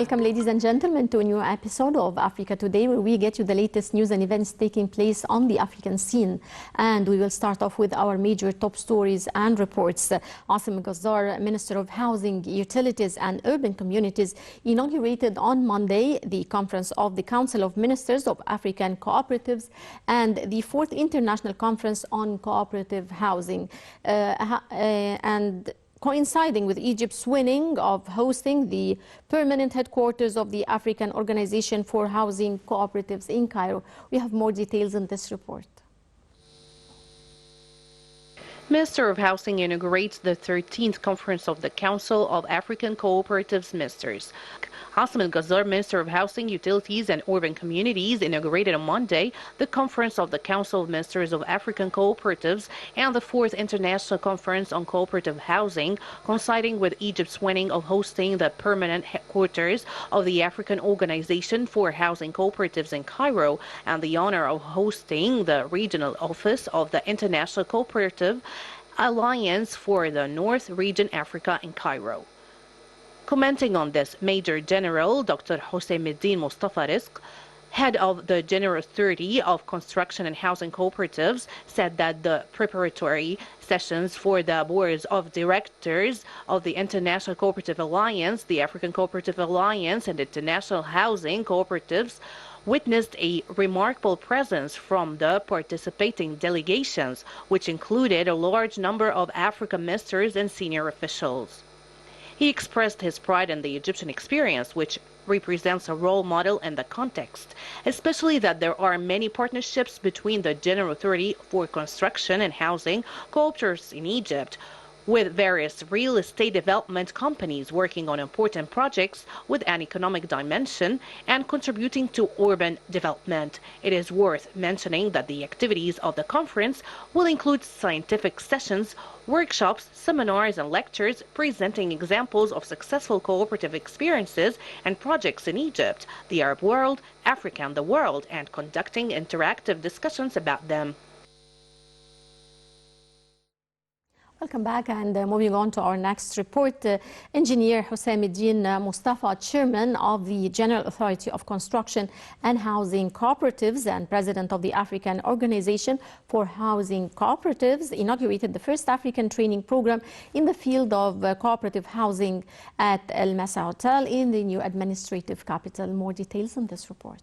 Welcome, ladies and gentlemen, to a new episode of Africa Today, where we get you the latest news and events taking place on the African scene. And we will start off with our major top stories and reports. Asim Ghazar, Minister of Housing, Utilities and Urban Communities, inaugurated on Monday the conference of the Council of Ministers of African Cooperatives and the 4th International Conference on Cooperative Housing. And coinciding with Egypt's winning of hosting the permanent headquarters of the African Organization for Housing Cooperatives in Cairo. We have more details in this report. Minister of Housing inaugurates the 13th Conference of the Council of African Cooperatives Ministers. Asim Ghazar, Minister of Housing, Utilities and Urban Communities, inaugurated on Monday the Conference of the Council of Ministers of African Cooperatives and the 4th International Conference on Cooperative Housing, coinciding with Egypt's winning of hosting the permanent headquarters of the African Organization for Housing Cooperatives in Cairo and the honor of hosting the regional office of the International Cooperative Alliance for the North Region Africa in Cairo. Commenting on this, Major General Dr. Hossein Mustafa, head of the General Authority of Construction and Housing Cooperatives, said that the preparatory sessions for the boards of directors of the International Cooperative Alliance, the African Cooperative Alliance, and International Housing Cooperatives witnessed a remarkable presence from the participating delegations, which included a large number of African ministers and senior officials. He expressed his pride in the Egyptian experience, which represents a role model in the context, especially that there are many partnerships between the General Authority for Construction and Housing Cooperatives in Egypt, with various real estate development companies working on important projects with an economic dimension and contributing to urban development. It is worth mentioning that the activities of the conference will include scientific sessions, workshops, seminars and lectures presenting examples of successful cooperative experiences and projects in Egypt, the Arab world, Africa and the world, and conducting interactive discussions about them. Welcome back, and moving on to our next report. Engineer Hossein Mustafa, Chairman of the General Authority of Construction and Housing Cooperatives and President of the African Organization for Housing Cooperatives, inaugurated the first African training program in the field of cooperative housing at El Mesa Hotel in the new administrative capital. More details in this report.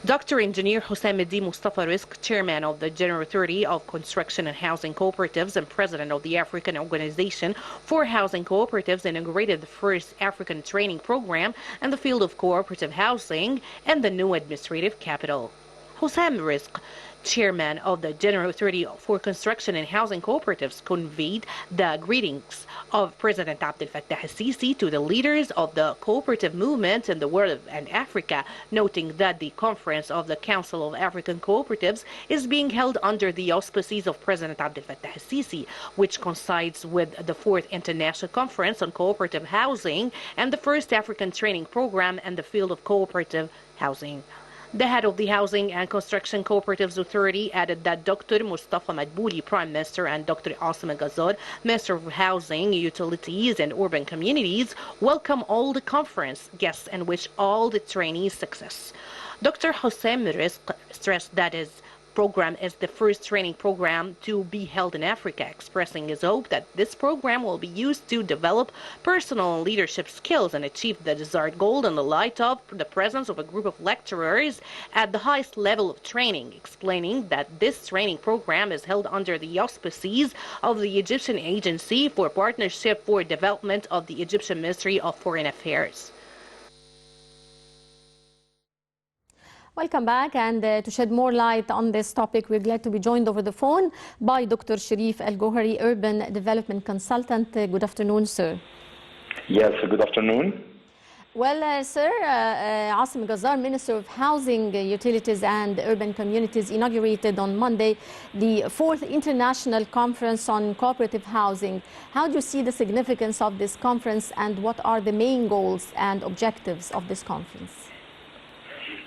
Dr. Engineer Hossein Mustafa, Chairman of the General Authority of Construction and Housing Cooperatives and President of the African Organization for Housing Cooperatives, inaugurated the first African training program in the field of cooperative housing in the new administrative capital. Hossein, Chairman of the General Authority for Construction and Housing Cooperatives, conveyed the greetings of President Abdel Fattah al-Sisi to the leaders of the cooperative movement in the world and Africa, noting that the conference of the Council of African Cooperatives is being held under the auspices of President Abdel Fattah al-Sisi, which coincides with the 4th International Conference on Cooperative Housing and the first African training program in the field of cooperative housing. The head of the Housing and Construction Cooperatives Authority added that Dr. Mustafa Madbouli, Prime Minister, and Dr. Asim Ghazar, Minister of Housing, Utilities and Urban Communities, welcome all the conference guests and wish all the trainees success. Dr. Hossein stressed that his program is the first training program to be held in Africa, expressing his hope that this program will be used to develop personal and leadership skills and achieve the desired goal in the light of the presence of a group of lecturers at the highest level of training, explaining that this training program is held under the auspices of the Egyptian Agency for Partnership for Development of the Egyptian Ministry of Foreign Affairs. Welcome back, and to shed more light on this topic, we're glad to be joined over the phone by Dr. Sharif Al-Gohari, Urban Development Consultant. Good afternoon, sir. Yes, good afternoon. Well, sir, Asim Ghazar, Minister of Housing, Utilities and Urban Communities, inaugurated on Monday the 4th International Conference on Cooperative Housing. How do you see the significance of this conference, and what are the main goals and objectives of this conference?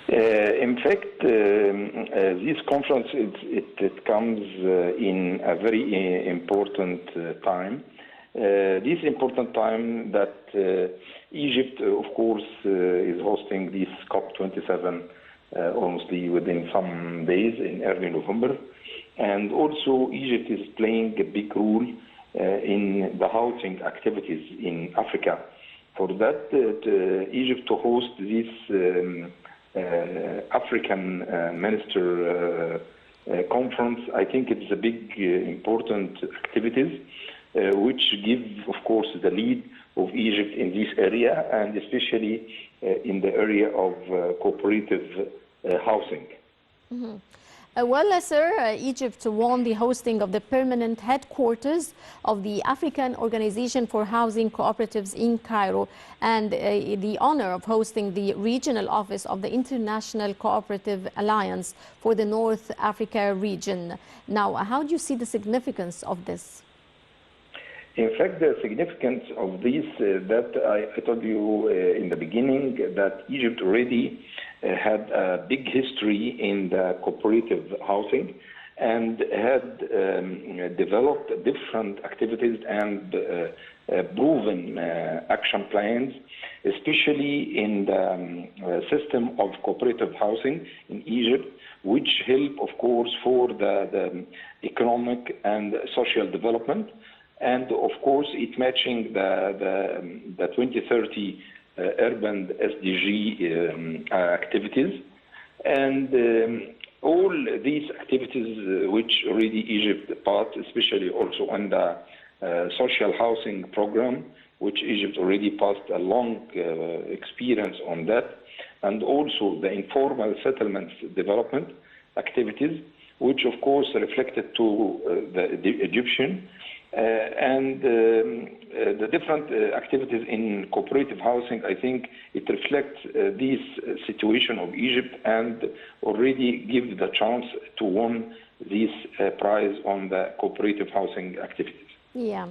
In fact, this conference, it comes in a very important time this important time that Egypt, of course, is hosting this COP27 almost within some days in early November. And also Egypt is playing a big role in the housing activities in Africa. For that, Egypt to host this African Minister conference, I think it's a big, important activities, which give, of course, the lead of Egypt in this area, and especially in the area of cooperative housing. Mm-hmm. Well, sir, Egypt won the hosting of the permanent headquarters of the African Organization for Housing Cooperatives in Cairo, and the honor of hosting the regional office of the International Cooperative Alliance for the North Africa region. Now, how do you see the significance of this? In fact, the significance of this, that I told you in the beginning, that Egypt already had a big history in the cooperative housing and had developed different activities and proven action plans, especially in the system of cooperative housing in Egypt, which help, of course, for the economic and social development. And of course, it matching the 2030 urban SDG activities. And all these activities which already Egypt passed, especially also on the social housing program, which Egypt already passed a long experience on that, and also the informal settlements development activities, which of course reflected to the Egyptian. And the different activities in cooperative housing, I think it reflects this situation of Egypt and already give the chance to win this prize on the cooperative housing activities. Yeah.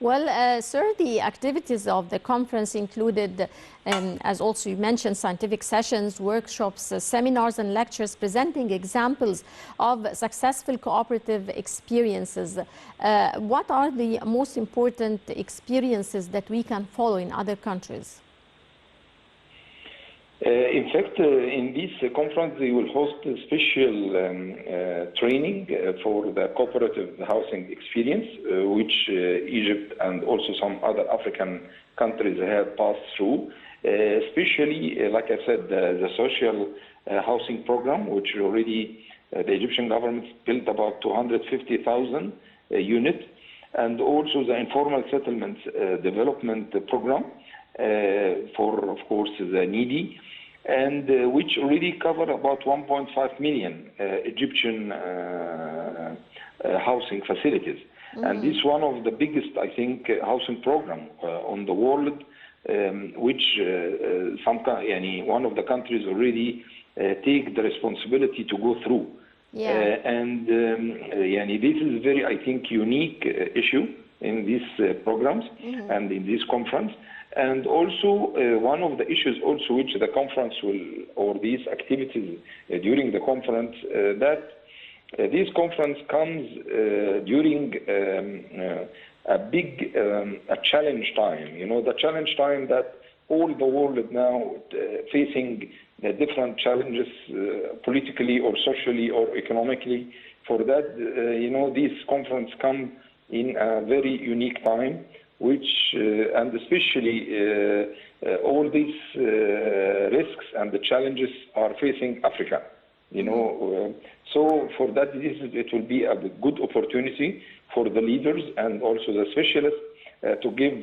Well, sir, the activities of the conference included, as also you mentioned, scientific sessions, workshops, seminars and lectures presenting examples of successful cooperative experiences. What are the most important experiences that we can follow in other countries? In fact, in this conference, they will host a special training for the cooperative housing experience, which Egypt and also some other African countries have passed through, especially, like I said, the social housing program, which already the Egyptian government built about 250,000 units, and also the informal settlements development program for, of course, the needy, and which already cover about 1.5 million Egyptian housing facilities. Mm-hmm. And this is one of the biggest, I think, housing program on the world, which one of the countries already take the responsibility to go through. Yeah. And this is very, I think, unique issue in these programs. Mm-hmm. And in this conference. And also, one of the issues also which the conference will, or these activities during the conference, that this conference comes during a big a challenge time. You know, the challenge time that all the world now facing different challenges politically or socially or economically. For that, this conference comes in a very unique time, which, and especially all these risks and the challenges are facing Africa, so for that, it will be a good opportunity for the leaders and also the specialists to give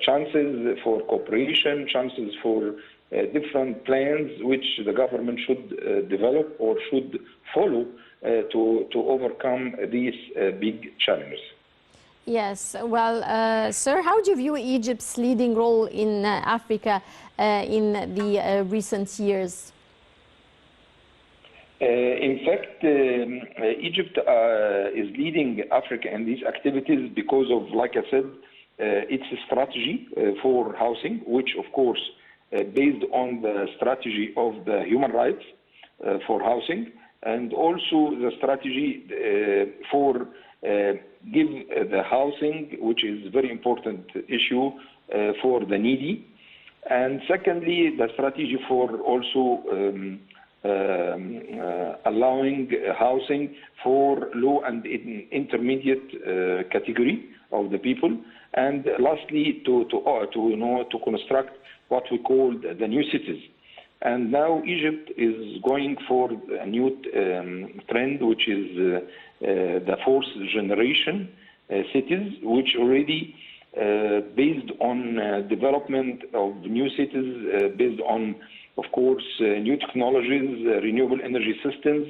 chances for cooperation, chances for different plans which the government should develop or should follow to overcome these big challenges. Yes, well, sir, how do you view Egypt's leading role in Africa in the recent years? In fact, Egypt is leading Africa in these activities because of, like I said, its strategy for housing, which of course based on the strategy of the human rights for housing, and also the strategy for give the housing, which is a very important issue for the needy. And secondly, the strategy for also allowing housing for low and intermediate category of the people. And lastly, to construct what we call the new cities. And now Egypt is going for a new trend, which is the fourth generation cities, which already based on development of new cities, based on, of course, new technologies, renewable energy systems,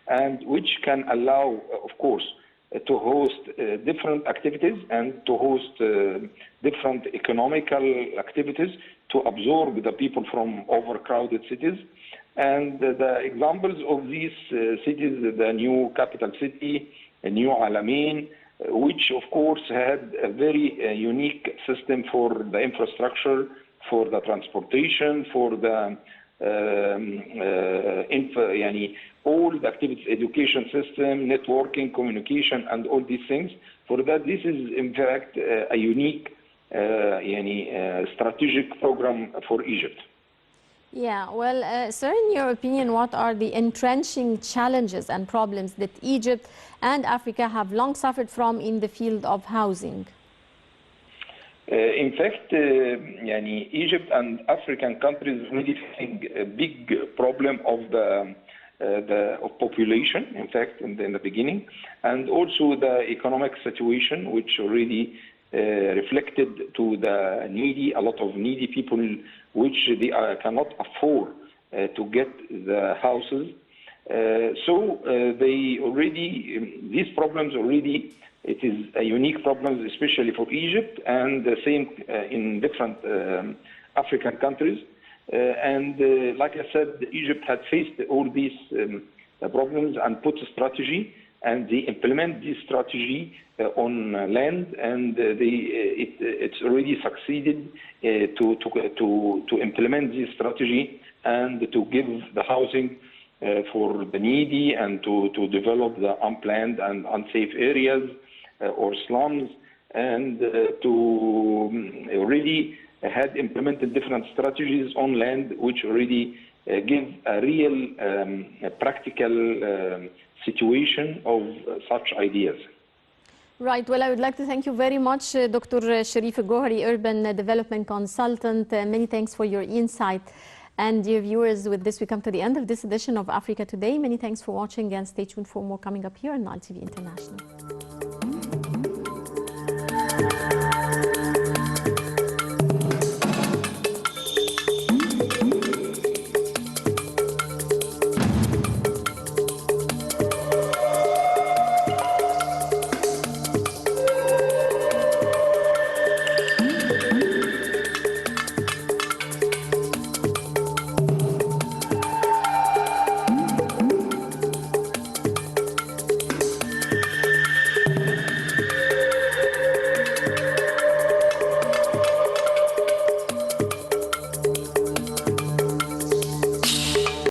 and which can allow, of course, to host different activities and to host different economical activities to absorb the people from overcrowded cities. And the examples of these cities, the new capital city, New Alamein, which of course had a very unique system for the infrastructure, for the transportation, for the all the activities, education system, networking, communication, and all these things. For that, this is in fact a unique strategic program for Egypt. Yeah, well, sir, in your opinion, what are the entrenching challenges and problems that Egypt and Africa have long suffered from in the field of housing? In fact, Egypt and African countries really facing a big problem of of population, in fact, in the beginning, and also the economic situation, which already reflected to the needy, a lot of needy people, which they cannot afford to get the houses. So they already, these problems already, it is a unique problem, especially for Egypt, and the same in different African countries. Like I said, Egypt had faced all these problems and put a strategy, and they implement this strategy on land, and it's already succeeded to implement this strategy and to give the housing for the needy and to develop the unplanned and unsafe areas or slums, and to already had implemented different strategies on land which already give a real practical situation of such ideas. Right. Well, I would like to thank you very much, Dr. Sharif Gohari, Urban Development Consultant. Many thanks for your insight. And dear viewers, with this we come to the end of this edition of Africa Today. Many thanks for watching, and stay tuned for more coming up here on Nile TV International.